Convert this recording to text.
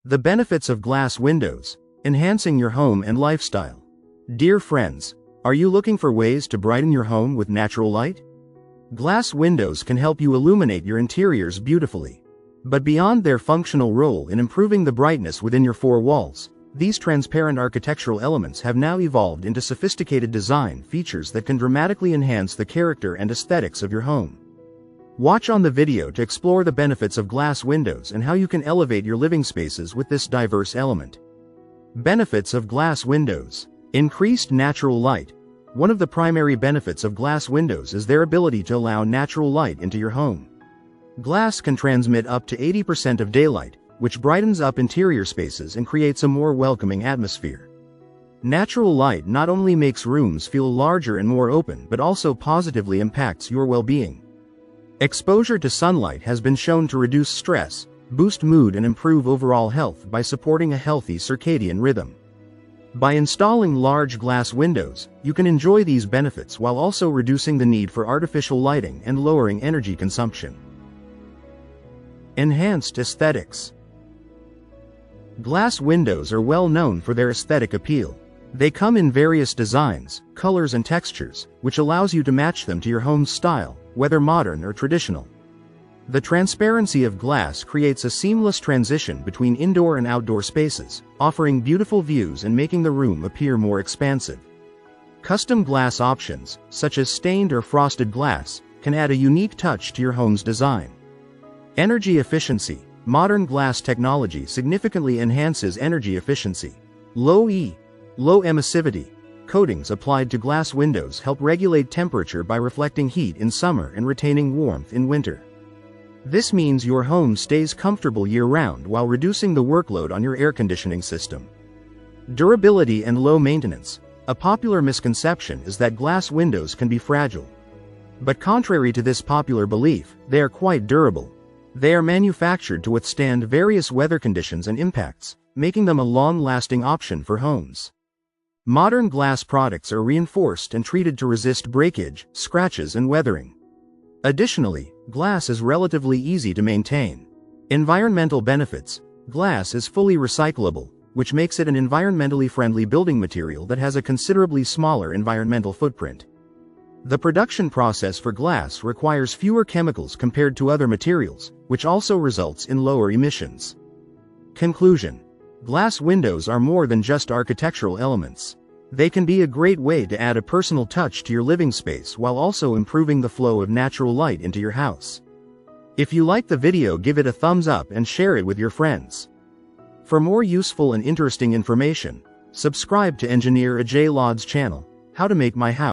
The benefits of glass windows, enhancing your home and lifestyle. Dear friends, are you looking for ways to brighten your home with natural light? Glass windows can help you illuminate your interiors beautifully. But beyond their functional role in improving the brightness within your four walls, these transparent architectural elements have now evolved into sophisticated design features that can dramatically enhance the character and aesthetics of your home. Watch on the video to explore the benefits of glass windows and how you can elevate your living spaces with this diverse element. Benefits of glass windows. Increased natural light. One of the primary benefits of glass windows is their ability to allow natural light into your home. Glass can transmit up to 80% of daylight, which brightens up interior spaces and creates a more welcoming atmosphere. Natural light not only makes rooms feel larger and more open but also positively impacts your well-being. Exposure to sunlight has been shown to reduce stress, boost mood and improve overall health by supporting a healthy circadian rhythm. By installing large glass windows, you can enjoy these benefits while also reducing the need for artificial lighting and lowering energy consumption. Enhanced aesthetics. Glass windows are well known for their aesthetic appeal. They come in various designs, colors and textures, which allows you to match them to your home's style, whether modern or traditional. The transparency of glass creates a seamless transition between indoor and outdoor spaces, offering beautiful views and making the room appear more expansive. Custom glass options, such as stained or frosted glass, can add a unique touch to your home's design. Energy efficiency. Modern glass technology significantly enhances energy efficiency. Low emissivity coatings applied to glass windows help regulate temperature by reflecting heat in summer and retaining warmth in winter. This means your home stays comfortable year-round while reducing the workload on your air conditioning system. Durability and low maintenance. A popular misconception is that glass windows can be fragile. But contrary to this popular belief, they are quite durable. They are manufactured to withstand various weather conditions and impacts, making them a long-lasting option for homes. Modern glass products are reinforced and treated to resist breakage, scratches and weathering. Additionally, glass is relatively easy to maintain. Environmental benefits. Glass is fully recyclable, which makes it an environmentally friendly building material that has a considerably smaller environmental footprint. The production process for glass requires fewer chemicals compared to other materials, which also results in lower emissions. Conclusion. Glass windows are more than just architectural elements. They can be a great way to add a personal touch to your living space while also improving the flow of natural light into your house. If you like the video, give it a thumbs up and share it with your friends. For more useful and interesting information, subscribe to Engineer Ajay Lod's channel, How to Make My House.